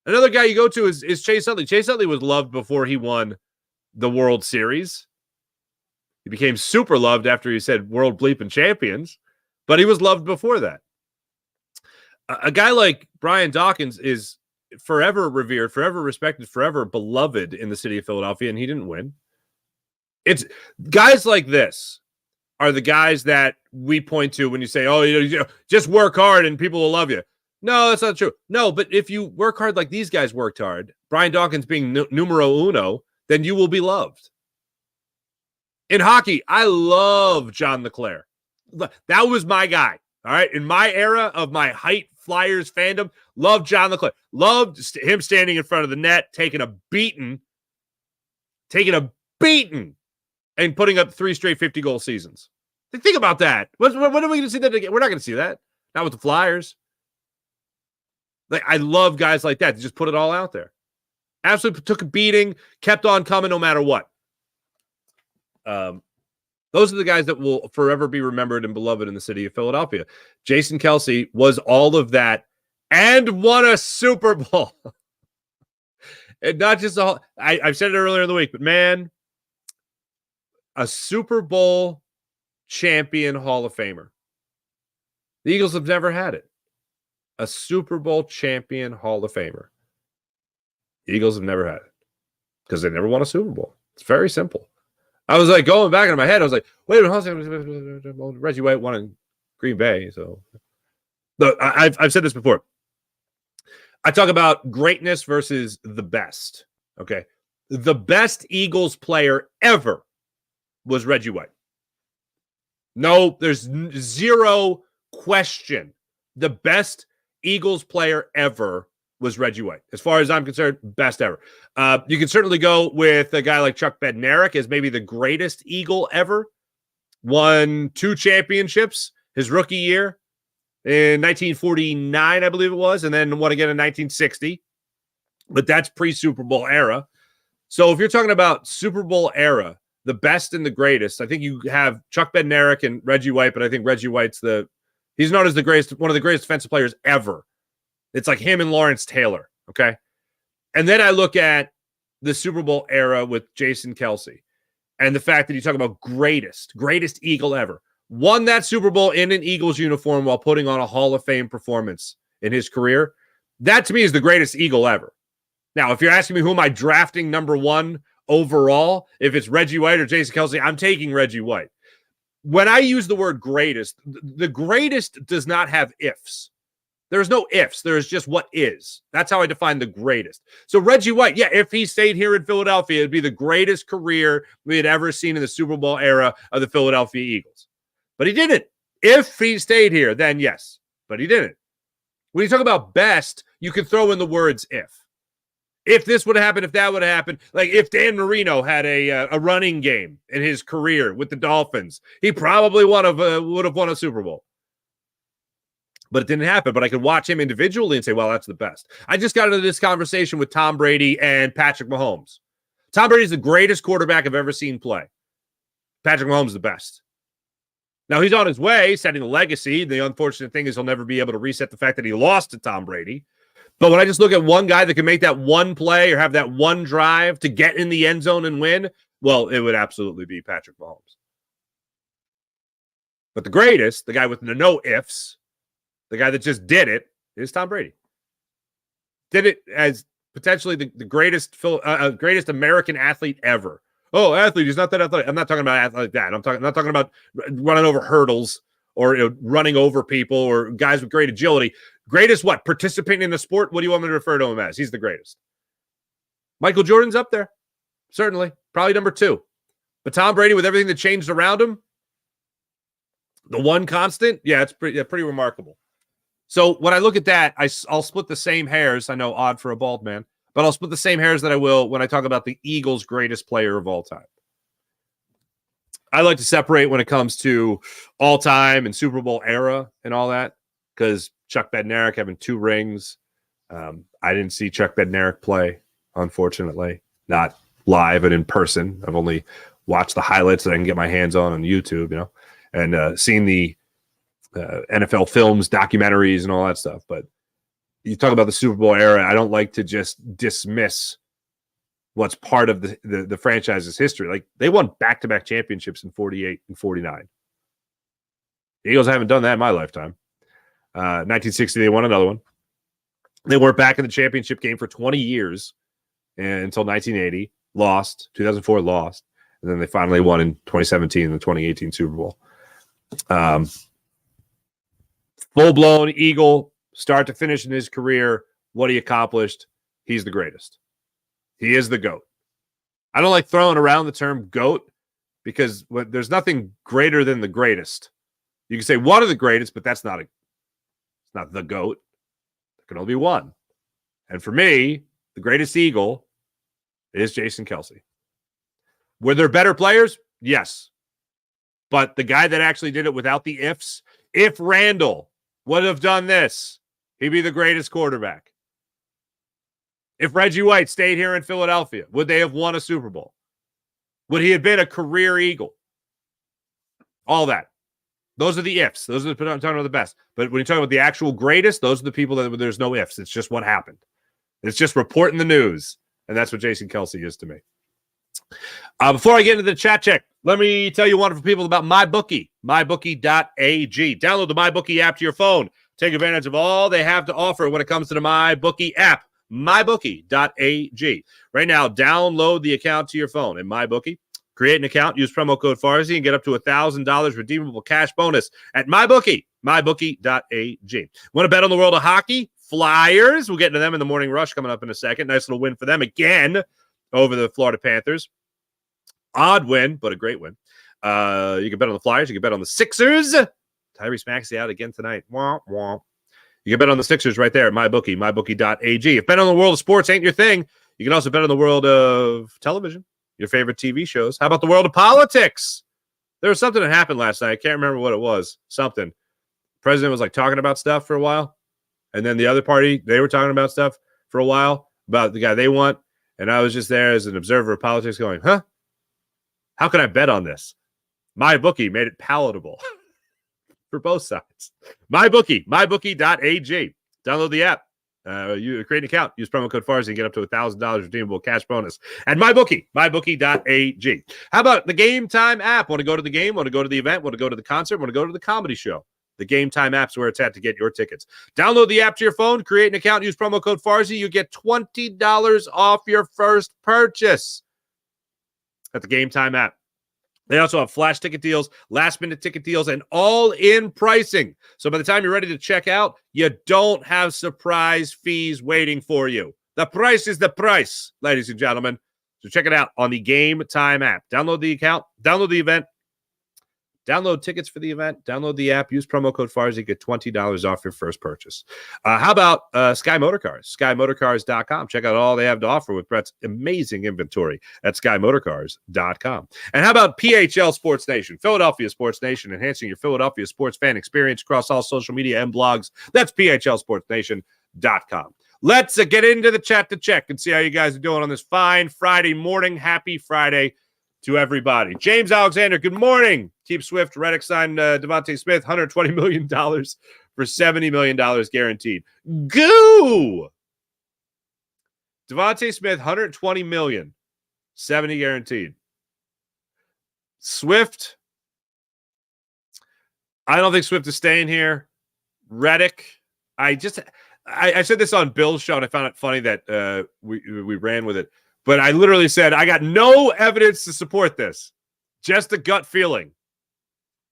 Another guy you go to is Chase Utley. Chase Utley was loved before he won the World Series. He became super loved after he said world bleeping champions, but he was loved before that. A guy like Brian Dawkins is forever revered, forever respected, forever beloved in the city of Philadelphia, and he didn't win. It's guys like this are the guys that we point to when you say, oh, you know, just work hard and people will love you. No, that's not true. No, but if you work hard like these guys worked hard, Brian Dawkins being numero uno, then you will be loved. In hockey, I love John LeClair. That was my guy. All right. In my era of my height Flyers fandom, loved John LeClair. Loved him standing in front of the net, taking a beating, and putting up 3 straight 50-goal seasons. Think about that. When are we going to see that again? We're not going to see that. Not with the Flyers. Like, I love guys like that. Just put it all out there. Absolutely took a beating, kept on coming no matter what. Those are the guys that will forever be remembered and beloved in the city of Philadelphia. Jason Kelce was all of that and won a Super Bowl. And not just I've said it earlier in the week, but man, a Super Bowl champion Hall of Famer. The Eagles have never had it. A Super Bowl champion Hall of Famer. The Eagles have never had it because they never won a Super Bowl. It's very simple. I was like going back in my head. I was like, wait a minute. Reggie White won in Green Bay. So I've said this before. I talk about greatness versus the best. Okay. The best Eagles player ever was Reggie White. No, there's zero question. The best Eagles player ever was Reggie White. As far as I'm concerned, best ever. You can certainly go with a guy like Chuck Bednarik as maybe the greatest Eagle ever. Won 2 championships his rookie year in 1949, I believe it was, and then won again in 1960. But that's pre-Super Bowl era. So if you're talking about Super Bowl era, the best and the greatest, I think you have Chuck Bednarik and Reggie White, but I think Reggie White's he's known as the greatest, one of the greatest defensive players ever. It's like him and Lawrence Taylor, okay? And then I look at the Super Bowl era with Jason Kelce and the fact that you talk about greatest Eagle ever. Won that Super Bowl in an Eagles uniform while putting on a Hall of Fame performance in his career. That, to me, is the greatest Eagle ever. Now, if you're asking me who am I drafting number 1 overall, if it's Reggie White or Jason Kelce, I'm taking Reggie White. When I use the word greatest, the greatest does not have ifs. There's no ifs. There's just what is. That's how I define the greatest. So Reggie White, yeah, if he stayed here in Philadelphia, it'd be the greatest career we had ever seen in the Super Bowl era of the Philadelphia Eagles. But he didn't. If he stayed here, then yes. But he didn't. When you talk about best, you can throw in the words if. If this would have happened, if that would have happened, like if Dan Marino had a running game in his career with the Dolphins, he probably would have won a Super Bowl. But it didn't happen. But I could watch him individually and say, well, that's the best. I just got into this conversation with Tom Brady and Patrick Mahomes. Tom Brady is the greatest quarterback I've ever seen play. Patrick Mahomes is the best. Now, he's on his way, setting a legacy. The unfortunate thing is he'll never be able to reset the fact that he lost to Tom Brady. But when I just look at one guy that can make that one play or have that one drive to get in the end zone and win, well, it would absolutely be Patrick Mahomes. But the greatest, the guy with no ifs, the guy that just did it, is Tom Brady. Did it as potentially the greatest greatest American athlete ever. oh, athlete, he's not that athletic. I'm not talking about athlete like that. I'm not talking about running over hurdles or running over people or guys with great agility. Greatest what? Participating in the sport? What do you want me to refer to him as? He's the greatest. Michael Jordan's up there. Certainly. Probably number 2. But Tom Brady, with everything that changed around him, the one constant, yeah, it's pretty remarkable. So when I look at that, I'll split the same hairs. I know, odd for a bald man, but I'll split the same hairs that I will when I talk about the Eagles' greatest player of all time. I like to separate when it comes to all time and Super Bowl era and all that, because Chuck Bednarik having 2 rings. I didn't see Chuck Bednarik play, unfortunately, not live and in person. I've only watched the highlights that I can get my hands on YouTube, and seen the NFL films, documentaries, and all that stuff. But you talk about the Super Bowl era, I don't like to just dismiss what's part of the franchise's history. Like, they won back-to-back championships in 48 and 49. The Eagles haven't done that in my lifetime. 1960, they won another one. They weren't back in the championship game for 20 years until 1980. Lost. 2004, lost. And then they finally won in 2017 in the 2018 Super Bowl. Full-blown Eagle, start to finish in his career. What he accomplished, he's the greatest. He is the GOAT. I don't like throwing around the term GOAT because there's nothing greater than the greatest. You can say one of the greatest, but that's not the GOAT. There can only be one. And for me, the greatest Eagle is Jason Kelce. Were there better players? Yes. But the guy that actually did it without the ifs, if Randall would have done this, he'd be the greatest quarterback. If Reggie White stayed here in Philadelphia, would they have won a Super Bowl? Would he have been a career Eagle? All that. Those are the ifs. Those are I'm talking about the best. But when you're talking about the actual greatest, those are the people that there's no ifs. It's just what happened. It's just reporting the news. And that's what Jason Kelce is to me. Before I get into the chat check, let me tell you wonderful people about MyBookie, mybookie.ag. Download the MyBookie app to your phone. Take advantage of all they have to offer when it comes to the MyBookie app, mybookie.ag. Right now, download the account to your phone in MyBookie. Create an account, use promo code Farzi, and get up to $1,000 redeemable cash bonus at MyBookie, mybookie.ag. Want to bet on the world of hockey? Flyers. We'll get into them in the morning rush coming up in a second. Nice little win for them again over the Florida Panthers. Odd win, but a great win. You can bet on the Flyers. You can bet on the Sixers. Tyrese Maxey out again tonight. Womp, womp. You can bet on the Sixers right there at MyBookie, mybookie.ag. If betting on the world of sports ain't your thing, you can also bet on the world of television, your favorite TV shows. How about the world of politics? There was something that happened last night. I can't remember what it was. Something. The president was talking about stuff for a while. And then the other party, they were talking about stuff for a while about the guy they want. And I was just there as an observer of politics going, huh? How can I bet on this? MyBookie made it palatable for both sides. MyBookie, mybookie.ag. Download the app. You create an account. Use promo code Farzi and get up to $1,000 redeemable cash bonus. And MyBookie, mybookie.ag. How about the Game Time app? Want to go to the game? Want to go to the event? Want to go to the concert? Want to go to the comedy show? The Game Time app's where it's at to get your tickets. Download the app to your phone. Create an account. Use promo code Farzi. You get $20 off your first purchase at the Game Time app. They also have flash ticket deals, last-minute ticket deals, and all-in pricing. So by the time you're ready to check out, you don't have surprise fees waiting for you. The price is the price, ladies and gentlemen. So check it out on the Game Time app. Download the account, download the event, download tickets for the event, download the app, use promo code Farzi, get $20 off your first purchase. How about Sky Motorcars? SkyMotorcars.com. Check out all they have to offer with Brett's amazing inventory at SkyMotorcars.com. And how about PHL Sports Nation? Philadelphia Sports Nation, enhancing your Philadelphia sports fan experience across all social media and blogs. That's PHLSportsNation.com. Let's get into the chat to check and see how you guys are doing on this fine Friday morning. Happy Friday to everybody. James Alexander, good morning. Keep Swift. Reddick signed Devontae Smith, $120 million for $70 million guaranteed. Goo! Devontae Smith, $120 million, $70 guaranteed. Swift, I don't think Swift is staying here. Reddick, I said this on Bill's show, and I found it funny that we ran with it. But I literally said, I got no evidence to support this. Just a gut feeling.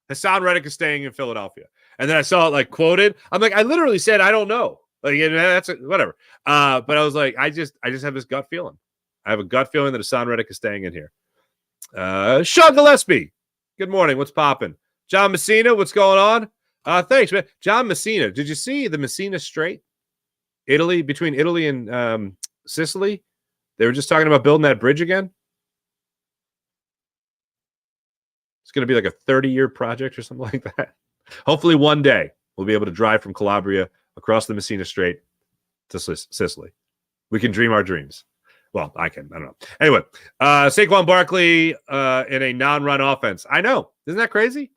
Hassan Reddick is staying in Philadelphia. And then I saw it like quoted. I'm like, I literally said, I don't know. Like, that's whatever. But I was like, I just have this gut feeling. I have a gut feeling that Hassan Reddick is staying in here. Sean Gillespie. Good morning. What's popping? John Messina, what's going on? Thanks, man. John Messina. Did you see the Messina Strait? Italy, between Italy and Sicily? They were just talking about building that bridge again. It's going to be like a 30-year project or something like that. Hopefully one day we'll be able to drive from Calabria across the Messina Strait to Sicily. We can dream our dreams. Well, I can. I don't know. Anyway, Saquon Barkley in a non-run offense. I know. Isn't that crazy?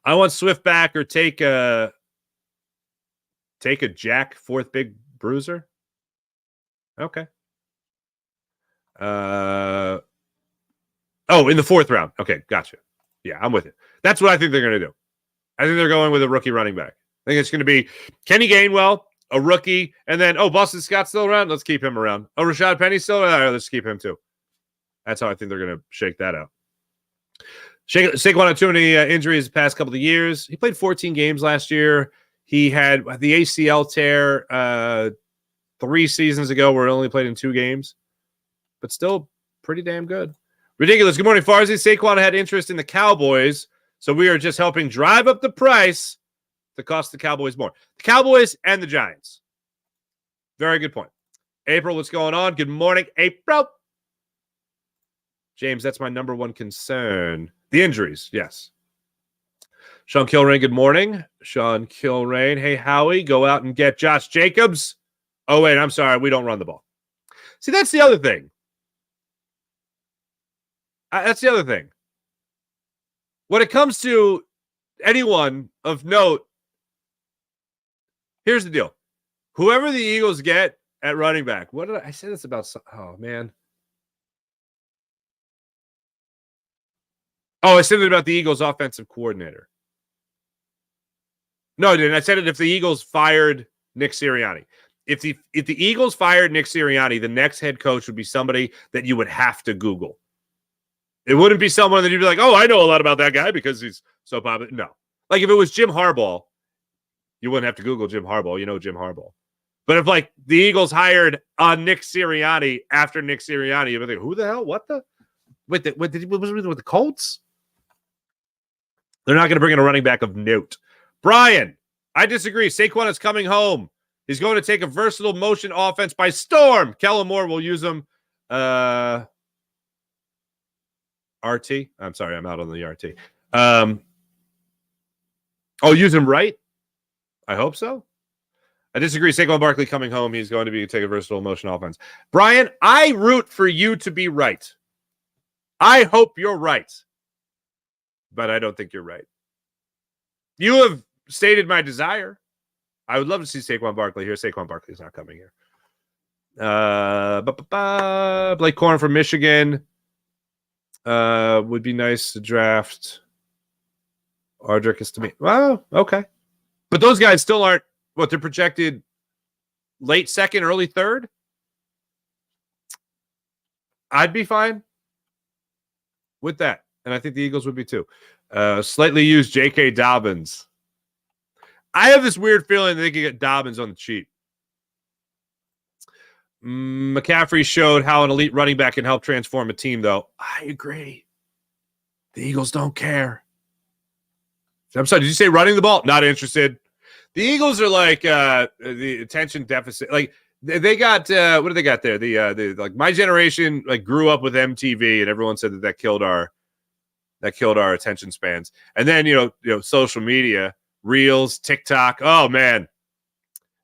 I want Swift back or take a Jack fourth big bruiser. Okay. In the fourth round. Okay, gotcha. Yeah, I'm with you. That's what I think they're going to do. I think they're going with a rookie running back. I think it's going to be Kenny Gainwell, a rookie, and then, Boston Scott's still around? Let's keep him around. Rashad Penny's still around? Let's keep him too. That's how I think they're going to shake that out. Saquon had too many injuries the past couple of years. He played 14 games last year. He had the ACL tear 3 seasons ago where he only played in 2 games, but still pretty damn good. Ridiculous. Good morning, Farzi. Saquon had interest in the Cowboys, so we are just helping drive up the price to cost the Cowboys more. The Cowboys and the Giants. Very good point. April, what's going on? Good morning, April. James, that's my number one concern. The injuries, yes. Sean Kilrain, good morning. Sean Kilrain, hey, Howie, go out and get Josh Jacobs. Oh, wait, I'm sorry. We don't run the ball. See, that's the other thing. When it comes to anyone of note, here's the deal. Whoever the Eagles get at running back, what did I say this about? Oh, man. I said it about the Eagles offensive coordinator. No, I didn't. I said it if the Eagles fired Nick Sirianni. If the Eagles fired Nick Sirianni, the next head coach would be somebody that you would have to Google. It wouldn't be someone that you'd be like, oh, I know a lot about that guy because he's so popular. No. Like if it was Jim Harbaugh, you wouldn't have to Google Jim Harbaugh. You know Jim Harbaugh. But if like the Eagles hired Nick Sirianni after Nick Sirianni, you'd be like, who the hell? What the? With the Colts? They're not going to bring in a running back of note. Brian, I disagree. Saquon is coming home. He's going to take a versatile motion offense by storm. Kellen Moore will use him. RT. I'm sorry, I'm out on the RT. Use him right? I hope so. I disagree. Saquon Barkley coming home. He's going to take a versatile motion offense. Brian, I root for you to be right. I hope you're right. But I don't think you're right. You have stated my desire. I would love to see Saquon Barkley here. Saquon Barkley is not coming here. Blake Corn from Michigan. Would be nice to draft. Ardrick is to me. Well, okay. But those guys still aren't what they're projected late second, early third. I'd be fine with that. And I think the Eagles would be too. Slightly used J.K. Dobbins. I have this weird feeling they could get Dobbins on the cheap. McCaffrey showed how an elite running back can help transform a team, though. I agree. The Eagles don't care. I'm sorry, did you say running the ball? Not interested. The Eagles are like the attention deficit. Like they got what do they got there? The like my generation like grew up with MTV, and everyone said that killed our attention spans. And then you know social media, Reels, TikTok. Oh man,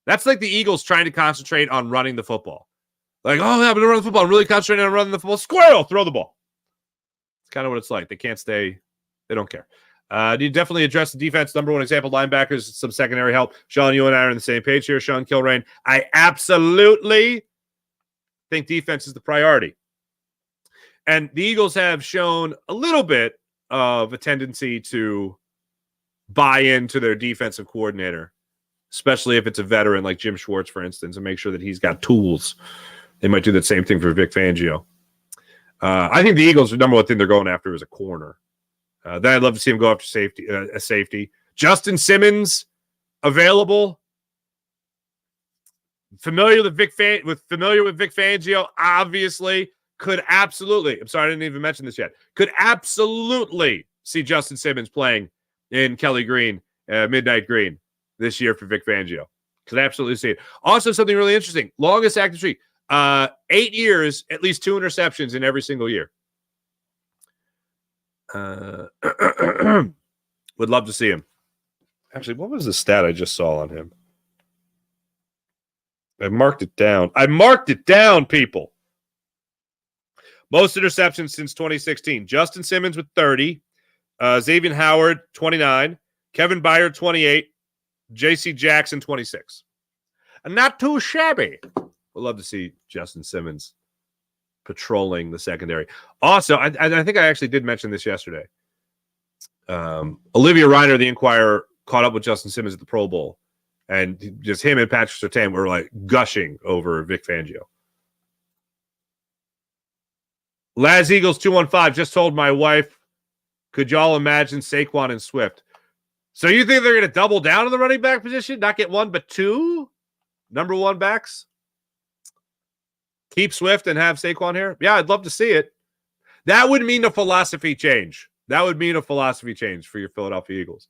that's like the Eagles trying to concentrate on running the football. Like, oh yeah, I'm gonna run the football. I'm really concentrating on running the football. Squirrel, throw the ball. It's kind of what it's like. They can't stay. They don't care. You definitely address the defense. Number one example, linebackers, some secondary help. Sean, you and I are on the same page here. Sean Kilrain, I absolutely think defense is the priority. And the Eagles have shown a little bit of a tendency to buy into their defensive coordinator, especially if it's a veteran like Jim Schwartz, for instance, and make sure that he's got tools They might do that same thing for Vic Fangio. I think the Eagles, the number one thing they're going after is a corner. Then I'd love to see him go after safety. A safety. Justin Simmons available. Familiar with Vic Fangio, obviously. Could absolutely. I'm sorry, I didn't even mention this yet. Could absolutely see Justin Simmons playing in Kelly Green, Midnight Green this year for Vic Fangio. Could absolutely see it. Also, something really interesting. Longest active streak. 8 years, at least 2 interceptions in every single year. Would love to see him. Actually, what was the stat I just saw on him? I marked it down. People. Most interceptions since 2016. Justin Simmons with 30. Xavier Howard, 29. Kevin Byard, 28. J.C. Jackson, 26. And not too shabby. We'd love to see Justin Simmons patrolling the secondary. Also, I think I actually did mention this yesterday. Olivia Reiner, the Inquirer, caught up with Justin Simmons at the Pro Bowl. And just him and Patrick Surtain were like gushing over Vic Fangio. Laz Eagles 215 just told my wife, could y'all imagine Saquon and Swift? So you think they're going to double down on the running back position? Not get 1, but 2 number 1 backs? Keep Swift and have Saquon here? Yeah, I'd love to see it. That would mean a philosophy change. That would mean a philosophy change for your Philadelphia Eagles.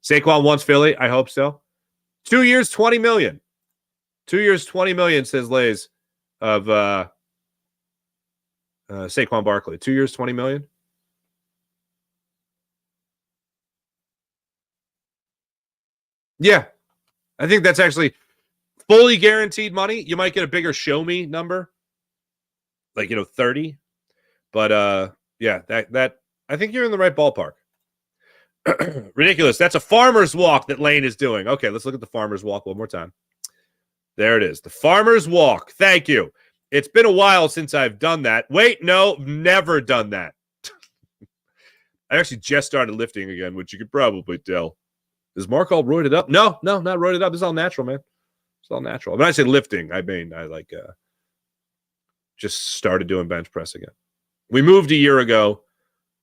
Saquon wants Philly. I hope so. 2 years, $20 million. 2 years, $20 million, says Lays, of Saquon Barkley. 2 years, $20 million. Yeah. I think that's actually fully guaranteed money. You might get a bigger show me number. Like, 30. But yeah, that I think you're in the right ballpark. Ridiculous. That's a farmer's walk that Lane is doing. Okay, let's look at the farmer's walk one more time. There it is. The farmer's walk. Thank you. It's been a while since I've done that. Wait, no, never done that. I actually just started lifting again, which you could probably tell. Is Mark all roided up? No, not roided up. This is all natural, man. It's all natural. When I say lifting, I mean I just started doing bench press again. We moved a year ago.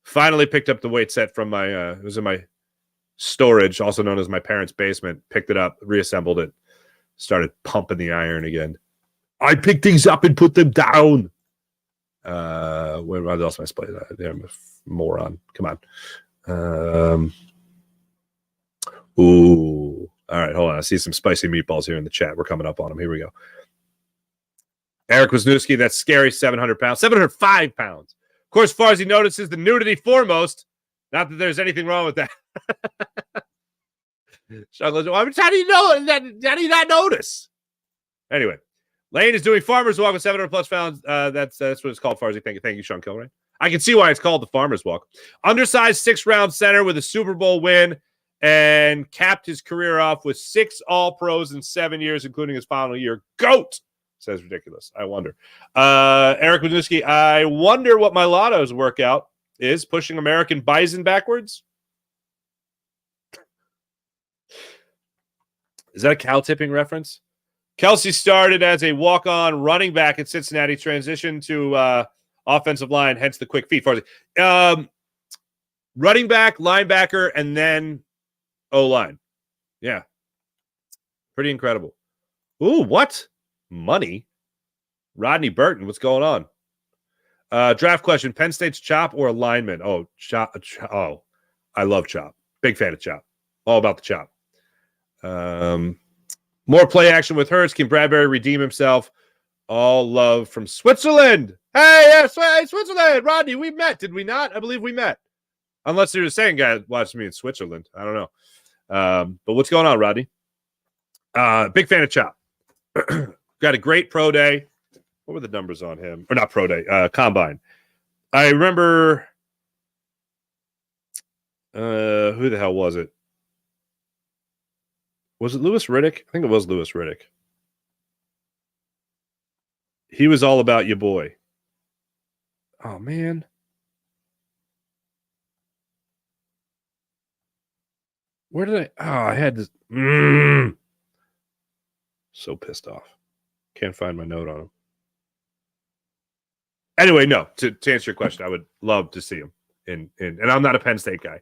Finally picked up the weight set from my it was in my storage, also known as my parents' basement. Picked it up, reassembled it, started pumping the iron again. I picked things up and put them down. What else am I playing? I'm a moron. Come on. Ooh. All right, hold on. I see some spicy meatballs here in the chat. We're coming up on them. Here we go. Eric Wisniewski, that's scary, 700 pounds. 705 pounds. Of course, Farzy notices the nudity foremost. Not that there's anything wrong with that. How do you know? How do you not notice? Anyway, Lane is doing farmer's walk with 700 plus pounds. That's what it's called, Farzy. Thank you, Sean Kilray. I can see why it's called the farmer's walk. Undersized 6th-round center with a Super Bowl win and capped his career off with 6 All-Pros in 7 years, including his final year. GOAT! Says ridiculous. I wonder. Eric Wisniewski, I wonder what my Lotto's workout is. Pushing American Bison backwards? Is that a cow tipping reference? Kelsey started as a walk-on running back at Cincinnati, transitioned to offensive line, hence the quick feet. Running back, linebacker, and then O-line. Yeah. Pretty incredible. Ooh, what? Money? Rodney Burton, what's going on? Draft question, Penn State's Chop or alignment? Oh, Chop. Oh, I love Chop. Big fan of Chop. All about the Chop. More play action with Hurts. Can Bradbury redeem himself? All love from Switzerland. Hey, Switzerland. Rodney, we met, did we not? I believe we met. Unless you're the same guy watched me in Switzerland. I don't know. But what's going on, Rodney? Big fan of Chop. Got a great pro day. What were the numbers on him? Or not pro day, combine. I remember who the hell was it? Was it Louis Riddick? I think it was Louis Riddick. He was all about your boy. Oh, man. Where did I? Oh, I had this. So pissed off. Can't find my note on him. Anyway, no. To answer your question, I would love to see him and I'm not a Penn State guy,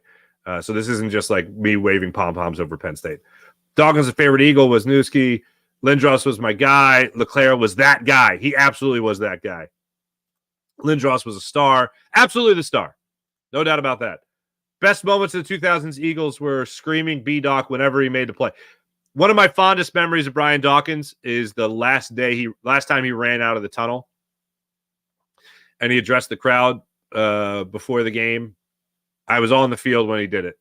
so this isn't just like me waving pom poms over Penn State. Dawkins' favorite Eagle was Newski. Lindros was my guy. LeClaire was that guy. He absolutely was that guy. Lindros was a star, absolutely the star, no doubt about that. Best moments of the 2000s Eagles were screaming B-Doc whenever he made the play. One of my fondest memories of Brian Dawkins is the last time he ran out of the tunnel and he addressed the crowd before the game. I was on the field when he did it.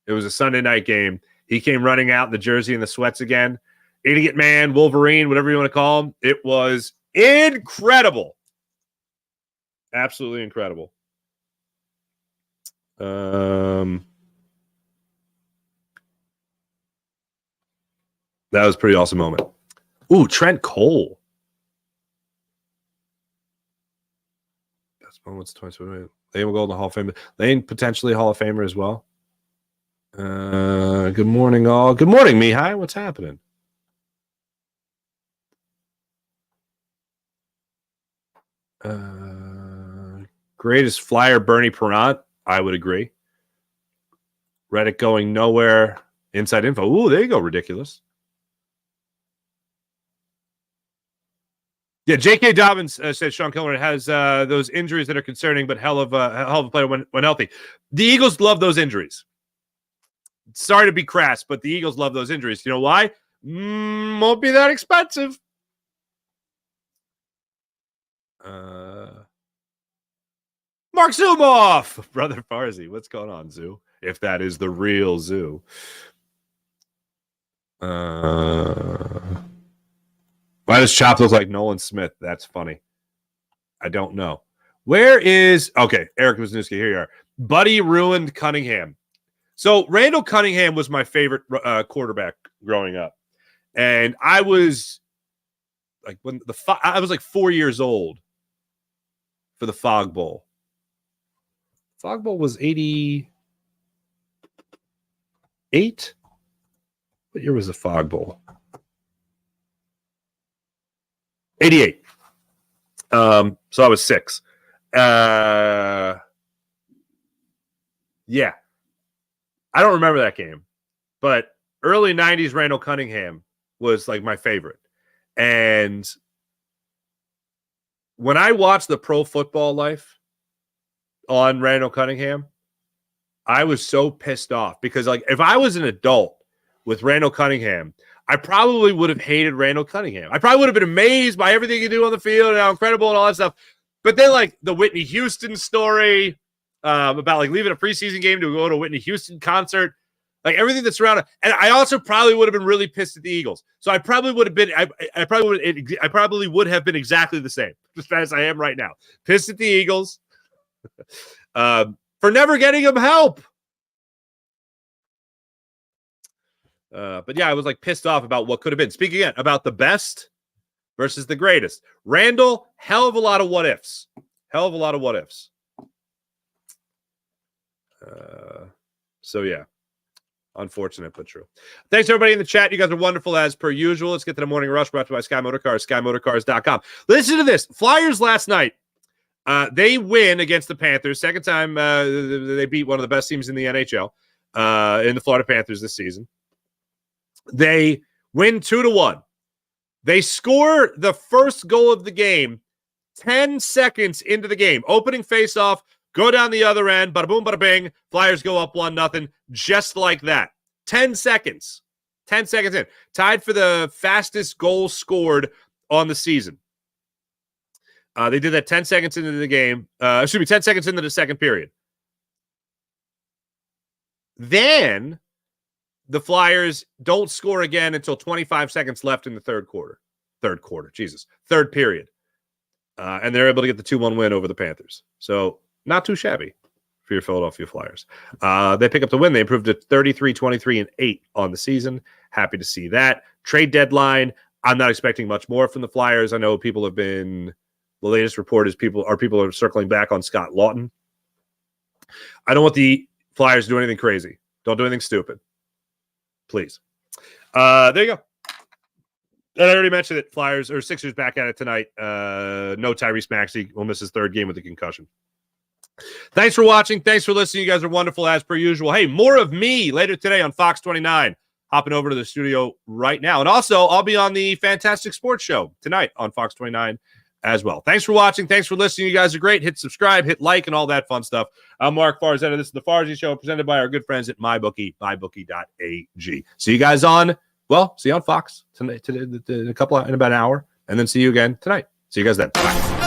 It was a Sunday night game. He came running out in the jersey and the sweats again. Idiot man, Wolverine, whatever you want to call him. It was incredible. Absolutely incredible. That was a pretty awesome moment. Ooh, Trent Cole. Best moments 2020. Lane will go in the Hall of Fame. Lane potentially Hall of Famer as well. Good morning, all. Good morning, Mihai. What's happening? Greatest flyer, Bernie Perrant. I would agree. Reddit going nowhere. Inside info. Ooh, there you go. Ridiculous. Yeah, J.K. Dobbins says Sean Kilmer has those injuries that are concerning, but hell of a player when healthy. The Eagles love those injuries. Sorry to be crass, but the Eagles love those injuries. You know why? Won't be that expensive. Mark Zumoff, brother Farzi. What's going on, Zoo? If that is the real Zoo. Why does Chop look like Nolan Smith? That's funny. I don't know. Where is... Okay, Eric Wisniewski. Here you are. Buddy ruined Cunningham. So Randall Cunningham was my favorite quarterback growing up. And I was like I was like 4 years old for the Fog Bowl. Fog Bowl was 88. What year was the Fog Bowl? 88. So I was 6. Yeah. I don't remember that game, but early 90s Randall Cunningham was like my favorite. And when I watched the Pro Football Life on Randall Cunningham, I was so pissed off because like if I was an adult with Randall Cunningham, I probably would have hated Randall Cunningham. I probably would have been amazed by everything he do on the field and how incredible and all that stuff. But then like the Whitney Houston story about like leaving a preseason game to go to a Whitney Houston concert, like everything that's around it. And I also probably would have been really pissed at the Eagles. So I probably would have been, I probably would have been exactly the same as I am right now. Pissed at the Eagles for never getting him help. But yeah, I was like pissed off about what could have been. Speaking again about the best versus the greatest. Randall, hell of a lot of what ifs. Hell of a lot of what ifs. So yeah, unfortunate but true. Thanks everybody in the chat. You guys are wonderful as per usual. Let's get to the morning rush brought to you by Sky Motorcars, SkyMotorcars.com. Listen to this. Flyers last night. They win against the Panthers. Second time they beat one of the best teams in the NHL in the Florida Panthers this season. They win 2-1. They score the first goal of the game 10 seconds into the game. Opening faceoff, go down the other end, bada boom, bada bing. Flyers go up 1-0, just like that. 10 seconds. 10 seconds in. Tied for the fastest goal scored on the season. They did that 10 seconds into the game. 10 seconds into the second period. Then the Flyers don't score again until 25 seconds left in the third period. And they're able to get the 2-1 win over the Panthers. So not too shabby for your Philadelphia Flyers. They pick up the win. They improved to 33-23-8 on the season. Happy to see that. Trade deadline. I'm not expecting much more from the Flyers. I know people have been... The latest report is people are circling back on Scott Lawton. I don't want the Flyers to do anything crazy. Don't do anything stupid. Please. There you go. And I already mentioned it. Flyers or Sixers back at it tonight. No Tyrese Maxey will miss his third game with a concussion. Thanks for watching. Thanks for listening. You guys are wonderful as per usual. Hey, more of me later today on Fox 29. Hopping over to the studio right now. And also, I'll be on the Fantastic Sports Show tonight on Fox 29 as well. Thanks for watching. Thanks for listening. You guys are great. Hit subscribe, hit like, and all that fun stuff. I'm Mark Farzetta. This is the Farzy Show presented by our good friends at MyBookie, mybookie.ag. See you guys on, see you on Fox tonight, in about an hour, and then see you again tonight. See you guys then. Bye.